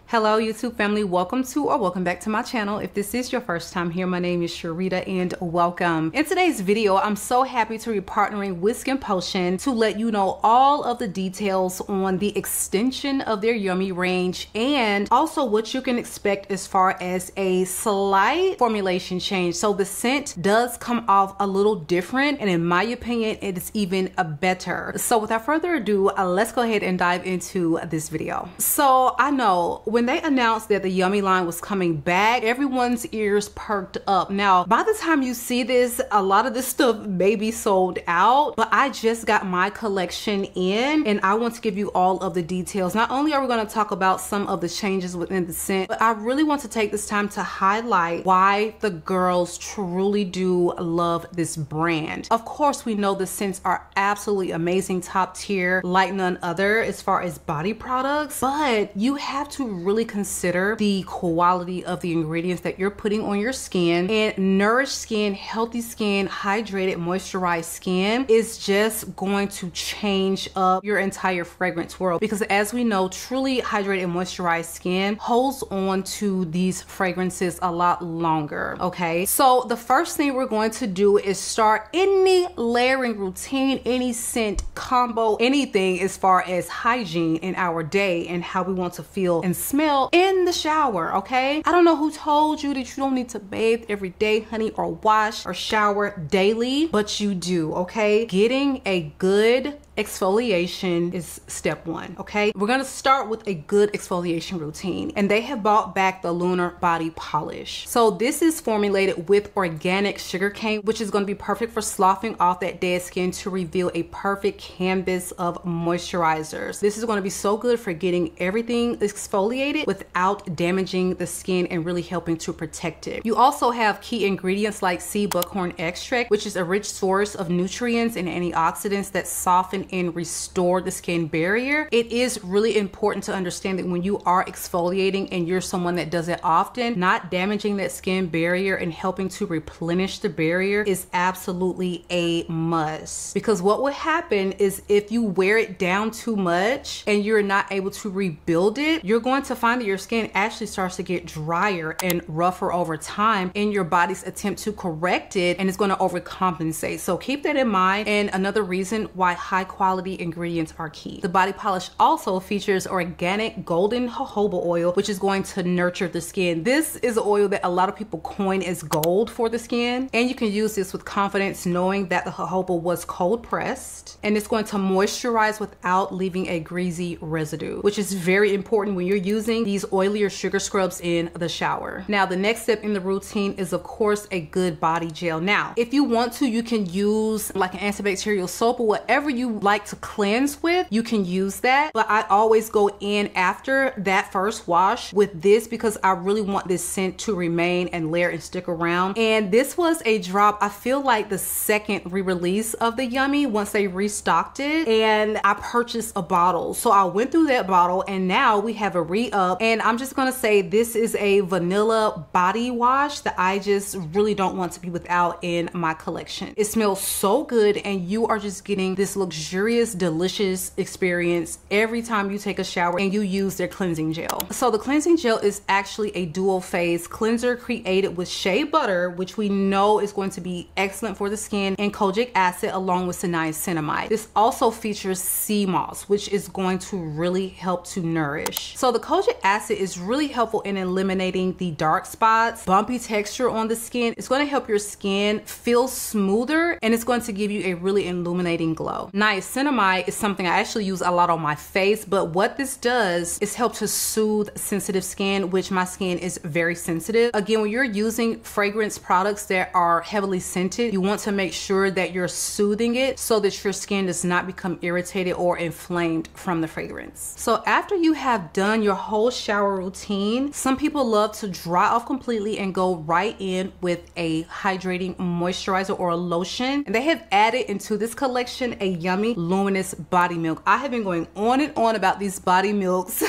Hello YouTube family, welcome to or welcome back to my channel. If this is your first time here, my name is Sharida and welcome. In today's video, I'm so happy to be partnering with Skinpotion to let you know all of the details on the extension of their YUMMIE range and also what you can expect as far as a slight formulation change. So the scent does come off a little different, and in my opinion, it is even better. So without further ado, let's go ahead and dive into this video. So I know when they announced that the YUMMIE line was coming back, everyone's ears perked up. Now, by the time you see this, a lot of this stuff may be sold out, but I just got my collection in and I want to give you all of the details. Not only are we going to talk about some of the changes within the scent, but I really want to take this time to highlight why the girls truly do love this brand. Of course, we know the scents are absolutely amazing, top tier, like none other as far as body products, but you have to really consider the quality of the ingredients that you're putting on your skin. And nourished skin, healthy skin, hydrated, moisturized skin is just going to change up your entire fragrance world, because as we know, truly hydrated and moisturized skin holds on to these fragrances a lot longer. Okay, so the first thing we're going to do is start any layering routine, any scent combo, anything as far as hygiene in our day and how we want to feel and smell in the shower. Okay, I don't know who told you that you don't need to bathe every day, honey, or wash or shower daily, but you do. Okay, getting a good exfoliation is step one. Okay, we're gonna start with a good exfoliation routine, and they have brought back the Lunar Body Polish. So this is formulated with organic sugarcane, which is going to be perfect for sloughing off that dead skin to reveal a perfect canvas of moisturizers. This is going to be so good for getting everything exfoliated without damaging the skin and really helping to protect it. You also have key ingredients like sea buckhorn extract, which is a rich source of nutrients and antioxidants that soften and restore the skin barrier. It is really important to understand that when you are exfoliating and you're someone that does it often, not damaging that skin barrier and helping to replenish the barrier is absolutely a must. Because what would happen is if you wear it down too much and you're not able to rebuild it, you're going to find that your skin actually starts to get drier and rougher over time in your body's attempt to correct it, and it's going to overcompensate. So keep that in mind. And another reason why high quality ingredients are key. The body polish also features organic golden jojoba oil, which is going to nurture the skin. This is an oil that a lot of people coin as gold for the skin, and you can use this with confidence knowing that the jojoba was cold pressed, and it's going to moisturize without leaving a greasy residue, which is very important when you're using these oilier sugar scrubs in the shower. Now, the next step in the routine is of course a good body gel. Now, if you want to, you can use like an antibacterial soap or whatever you like to cleanse with, you can use that, but I always go in after that first wash with this because I really want this scent to remain and layer and stick around. And this was a drop, I feel like the second re-release of the YUMMIE once they restocked it, and I purchased a bottle, so I went through that bottle and now we have a re-up. And I'm just gonna say this is a vanilla body wash that I just really don't want to be without in my collection. It smells so good and you are just getting this luxurious, delicious experience every time you take a shower and you use their cleansing gel. So the cleansing gel is actually a dual phase cleanser created with shea butter, which we know is going to be excellent for the skin, and kojic acid along with niacinamide. This also features sea moss, which is going to really help to nourish. So the kojic acid is really helpful in eliminating the dark spots, bumpy texture on the skin. It's going to help your skin feel smoother, and it's going to give you a really illuminating glow. Niacinamide is something I actually use a lot on my face, but what this does is help to soothe sensitive skin, which my skin is very sensitive. Again, when you're using fragrance products that are heavily scented, you want to make sure that you're soothing it so that your skin does not become irritated or inflamed from the fragrance. So after you have done your whole shower routine, some people love to dry off completely and go right in with a hydrating moisturizer or a lotion, and they have added into this collection a YUMMIE Luminous Body Milk. I have been going on and on about these body milks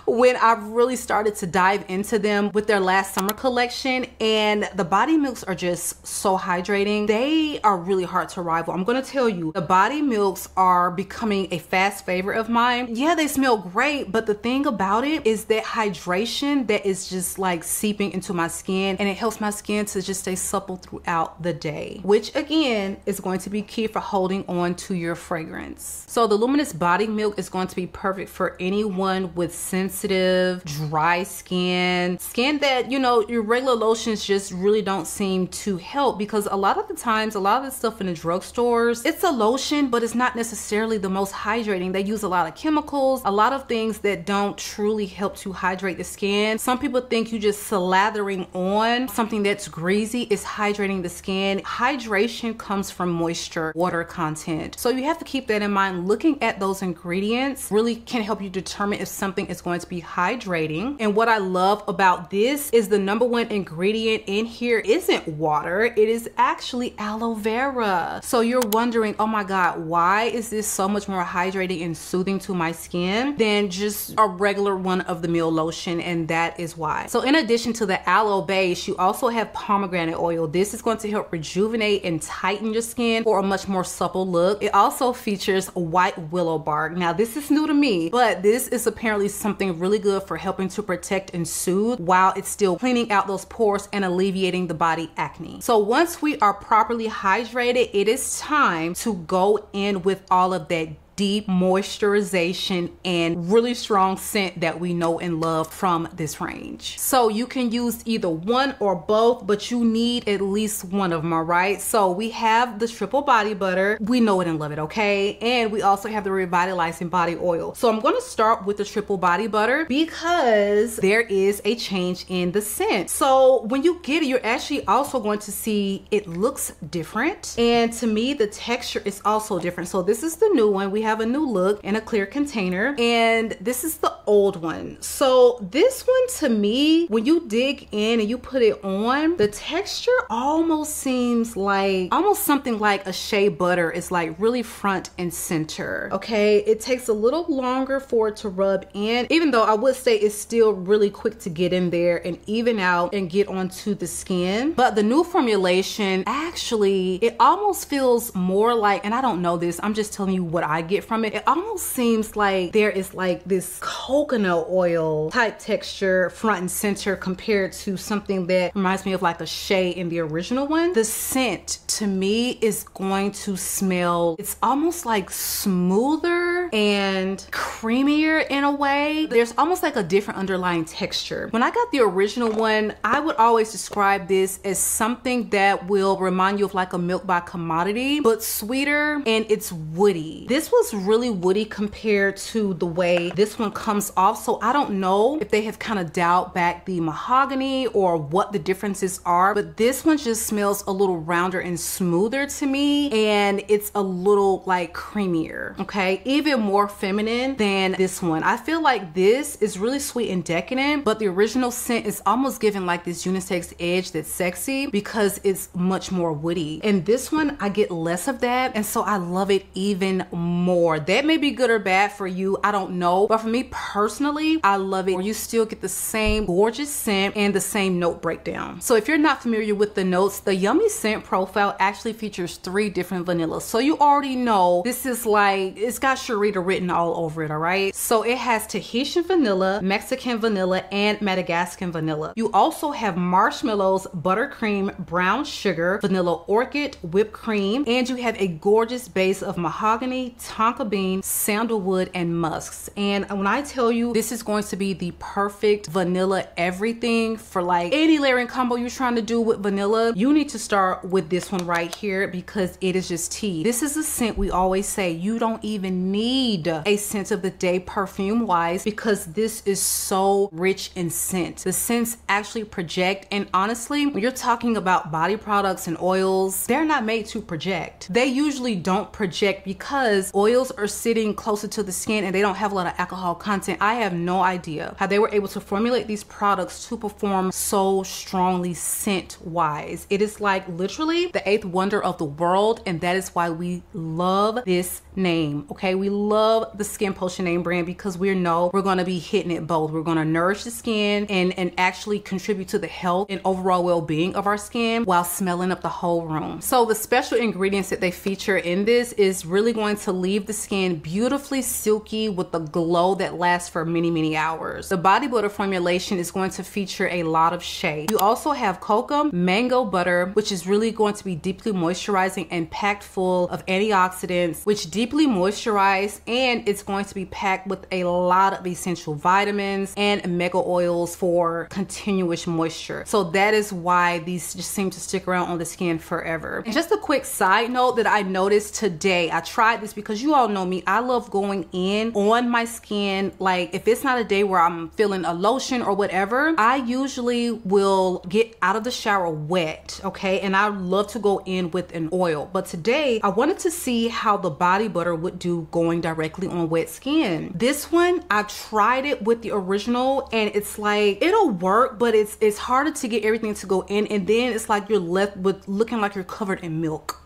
when I really started to dive into them with their last summer collection, and the body milks are just so hydrating. They are really hard to rival. I'm gonna tell you, the body milks are becoming a fast favorite of mine. Yeah, they smell great, but the thing about it is that hydration that is just like seeping into my skin, and it helps my skin to just stay supple throughout the day, which again is going to be key for holding on to your fragrance. So the Luminous Body Milk is going to be perfect for anyone with sensitive, dry skin that, you know, your regular lotions just really don't seem to help, because a lot of the times, a lot of the stuff in the drugstores, it's a lotion, but it's not necessarily the most hydrating. They use a lot of chemicals, a lot of things that don't truly help to hydrate the skin. Some people think you just slathering on something that's greasy is hydrating the skin. Hydration comes from moisture, water content. So you have to keep that in mind. Looking at those ingredients really can help you determine if something is going to be hydrating. And what I love about this is the #1 ingredient in here isn't water, it is actually aloe vera. So you're wondering, oh my God, why is this so much more hydrating and soothing to my skin than just a regular one-of-the-mill lotion? And that is why. So in addition to the aloe base, you also have pomegranate oil. This is going to help rejuvenate and tighten your skin for a much more supple look. It also features white willow bark. Now this is new to me, but this is apparently something really good for helping to protect and soothe while it's still cleaning out those pores and alleviating the body acne. So once we are properly hydrated, it is time to go in with all of that deep moisturization and really strong scent that we know and love from this range. So you can use either one or both, but you need at least one of them, all right? So we have the triple body butter. We know it and love it, okay? And we also have the revitalizing body oil. So I'm gonna start with the triple body butter because there is a change in the scent. So when you get it, you're actually also going to see it looks different. And to me, the texture is also different. So this is the new one. We have a new look in a clear container, and this is the old one. So this one, to me, when you dig in and you put it on, the texture almost seems like something like a shea butter is like really front and center. Okay, it takes a little longer for it to rub in, even though I would say it's still really quick to get in there and even out and get onto the skin. But the new formulation, actually, it almost feels more like, and I don't know this, I'm just telling you what I get from it. It almost seems like there is like this coconut oil type texture front and center compared to something that reminds me of like a shea in the original one. The scent to me is going to smell, it's almost like smoother and creamier in a way. There's almost like a different underlying texture. When I got the original one, I would always describe this as something that will remind you of like a Milk by Commodity, but sweeter, and it's woody. This was really woody compared to the way this one comes off. So I don't know if they have kind of dialed back the mahogany or what the differences are, but this one just smells a little rounder and smoother to me, and it's a little like creamier, okay? Even more feminine than this one. I feel like this is really sweet and decadent, but the original scent is almost giving like this unisex edge that's sexy because it's much more woody. And this one, I get less of that, and so I love it even more. That may be good or bad for you, I don't know, but for me personally, I love it where you still get the same gorgeous scent and the same note breakdown. So if you're not familiar with the notes, the YUMMIE scent profile actually features 3 different vanillas. So you already know this is like, it's got Sharida written all over it, all right? So it has Tahitian vanilla, Mexican vanilla, and Madagascan vanilla. You also have marshmallows, buttercream, brown sugar, vanilla orchid, whipped cream, and you have a gorgeous base of mahogany, tonka bean, sandalwood, and musks. And when I tell you this is going to be the perfect vanilla everything for like any layering combo you're trying to do with vanilla, you need to start with this one right here because it is just tea. This is a scent we always say you don't even need a scent of the day perfume wise because this is so rich in scent. The scents actually project, and honestly, when you're talking about body products and oils, they're not made to project. They usually don't project because oils oils are sitting closer to the skin and they don't have a lot of alcohol content. I have no idea how they were able to formulate these products to perform so strongly scent wise. It is like literally the 8th wonder of the world, and that is why we love this name. Okay, we love the Skinpotion name brand because we know we're going to be hitting it both. We're going to nourish the skin and actually contribute to the health and overall well-being of our skin while smelling up the whole room. So the special ingredients that they feature in this is really going to leave the skin beautifully silky with a glow that lasts for many hours. The body butter formulation is going to feature a lot of shea. You also have cocoa mango butter, which is really going to be deeply moisturizing and packed full of antioxidants, which deeply moisturize, and it's going to be packed with a lot of essential vitamins and mega oils for continuous moisture. So that is why these just seem to stick around on the skin forever. And just a quick side note that I noticed today, I tried this because you all know me, I love going in on my skin. Like if it's not a day where I'm feeling a lotion or whatever, I usually will get out of the shower wet, okay? And I love to go in with an oil. But today I wanted to see how the body butter would do going directly on wet skin. This one, I tried it with the original and it's like, it'll work, but it's harder to get everything to go in, and then it's like you're left with looking like you're covered in milk.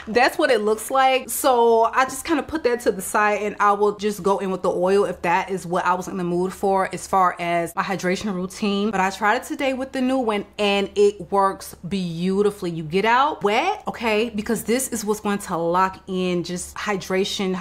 That's what it looks like. So I just kind of put that to the side and I will just go in with the oil if that is what I was in the mood for as far as my hydration routine. But I tried it today with the new one and it works beautifully. You get out wet, okay, because this is what's going to lock in just hydration,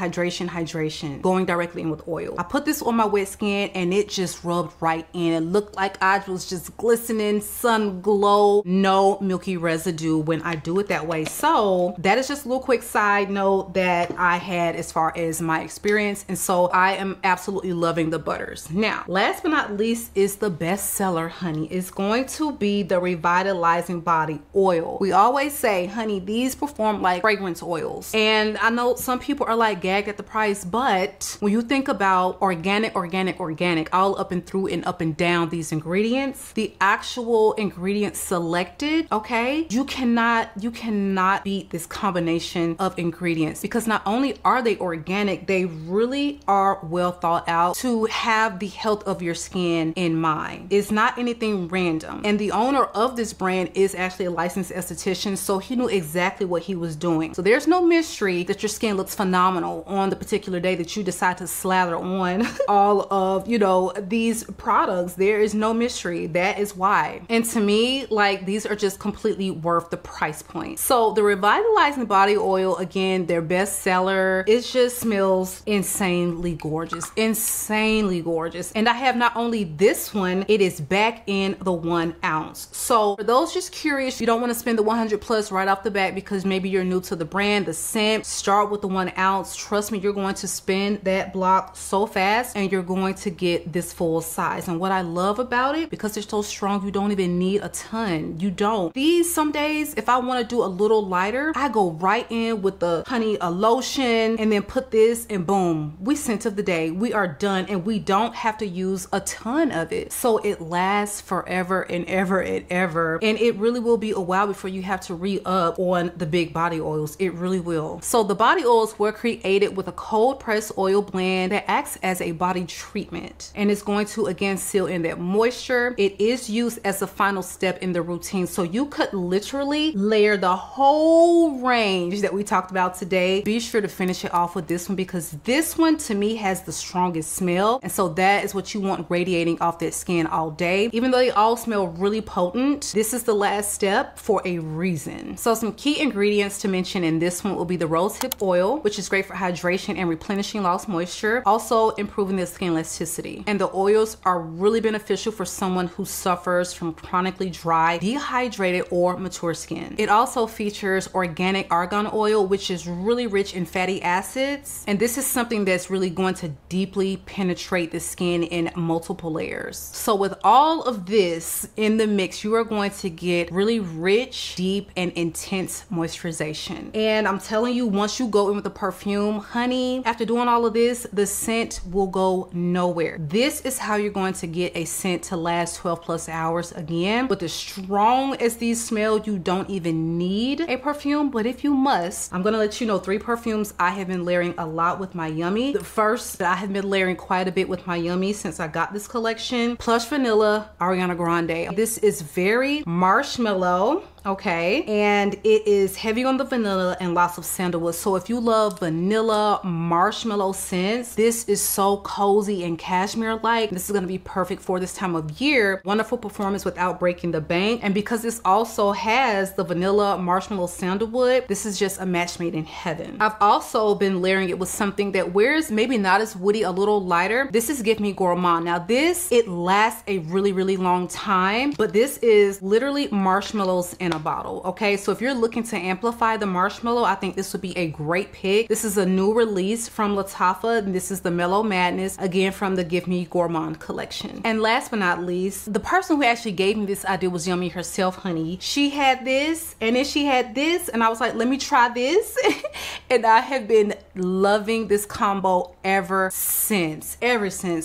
going directly in with oil. I put this on my wet skin and it just rubbed right in. It looked like I was just glistening, sun glow, no milky residue when I do it that way. So that is just a little quick side note that I had as far as my experience, and so I am absolutely loving the butters. Now, last but not least is the best seller, honey. It's going to be the revitalizing body oil. We always say, honey, these perform like fragrance oils, and I know some people are like gagged at the price, but when you think about organic, all up and through and up and down these ingredients, the actual ingredients selected, okay, you cannot beat this combination of ingredients, because not only are they organic, they really are well thought out to have the health of your skin in mind. It's not anything random, and the owner of this brand is actually a licensed esthetician, so he knew exactly what he was doing. So there's no mystery that your skin looks phenomenal on the particular day that you decide to slather on all of, you know, these products. There is no mystery. That is why. And to me, like, these are just completely worth the price point. So the revitalizing body oil, again, their best seller, it just smells insanely gorgeous, and I have not only this one, it is back in the 1 ounce. So for those just curious, you don't want to spend the 100 plus right off the bat because maybe you're new to the brand, the scent, start with the 1 ounce. Trust me, you're going to spend that block so fast and you're going to get this full size. And what I love about it, because they're so strong, you don't even need a ton. You don't. These, some days, if I want to do a little lighter, I go right in with the honey, a lotion, and then put this, and boom, we scent of the day. We are done, and we don't have to use a ton of it. So it lasts forever and ever and ever. And it really will be a while before you have to re-up on the big body oils. It really will. So the body oils were created with a cold pressed oil blend that acts as a body treatment, and it's going to again seal in that moisture. It is used as a final step in the routine. So you could literally layer the whole range that we talked about today. Be sure to finish it off with this one, because this one to me has the strongest smell, and so that is what you want radiating off that skin all day. Even though they all smell really potent, this is the last step for a reason. So some key ingredients to mention in this one will be the rosehip oil, which is great for hydration and replenishing lost moisture, also improving the skin elasticity. And the oils are really beneficial for someone who suffers from chronically dry, dehydrated, or mature skin. It also features organic argan oil, which is really rich in fatty acids, and this is something that's really going to deeply penetrate the skin in multiple layers. So with all of this in the mix, you are going to get really rich, deep, and intense moisturization. And I'm telling you, once you go in with the perfume, honey, after doing all of this, the scent will go nowhere. This is how you're going to get a scent to last 12 plus hours. Again, with as strong as these smell, you don't even need a perfume, but if if you must, I'm gonna let you know 3 perfumes I have been layering a lot with my YUMMIE. The first that I have been layering quite a bit with my YUMMIE since I got this collection, Plush Vanilla Ariana Grande. This is very marshmallow, okay, and it is heavy on the vanilla and lots of sandalwood. So if you love vanilla marshmallow scents, this is so cozy and cashmere like. This is going to be perfect for this time of year. Wonderful performance without breaking the bank, and because this also has the vanilla marshmallow sandalwood, this is just a match made in heaven. I've also been layering it with something that wears maybe not as woody, a little lighter. This is Give Me Gourmand. Now this, it lasts a really long time, but this is literally marshmallows in a bottle. Okay, so if you're looking to amplify the marshmallow, I think this would be a great pick. This is a new release from Lattafa, and this is the Mellow Madness, again from the Give Me Gourmand collection. And last but not least, the person who actually gave me this idea was YUMMIE herself, honey. She had this, and then she had this, and I was like, let me try this. And I have been loving this combo ever since.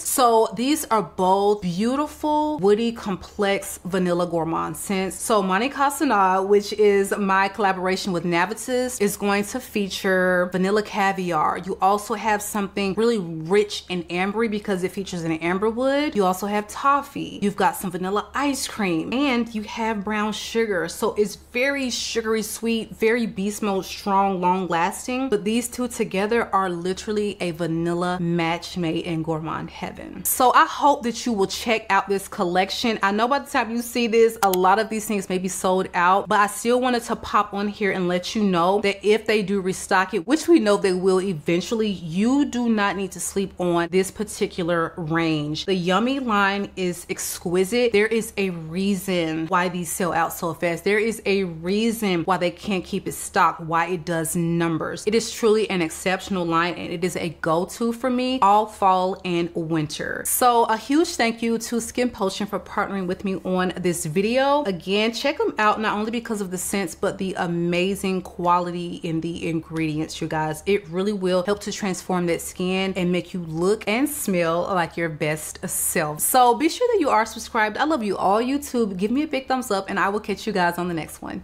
So these are both beautiful, woody, complex vanilla gourmand scents. So Monte Casanat, which is my collaboration with Navitus, is going to feature vanilla caviar. You also have something really rich and ambery because it features an amberwood. You also have toffee. You've got some vanilla ice cream, and you have brown sugar. So it's very sugary sweet, very beast mode strong, long lasting. But these two together are literally a vanilla match made in gourmand heaven. So I hope that you will check out this collection. I know by the time you see this, a lot of these things may be sold out, but I still wanted to pop on here and let you know that if they do restock it, which we know they will eventually, you do not need to sleep on this particular range. The YUMMIE line is exquisite. There is a reason why these sell out so fast. There is a reason why they can't keep it stocked, why it does numbers. It is truly an exceptional line, and it is a go-to for me all fall and winter. So a huge thank you to Skinpotion for partnering with me on this video. Again, check them out not only because of the scents, but the amazing quality in the ingredients, you guys. It really will help to transform that skin and make you look and smell like your best self. So be sure that you are subscribed. I love you all, YouTube. Give me a big thumbs up, and I will catch you guys on the next one.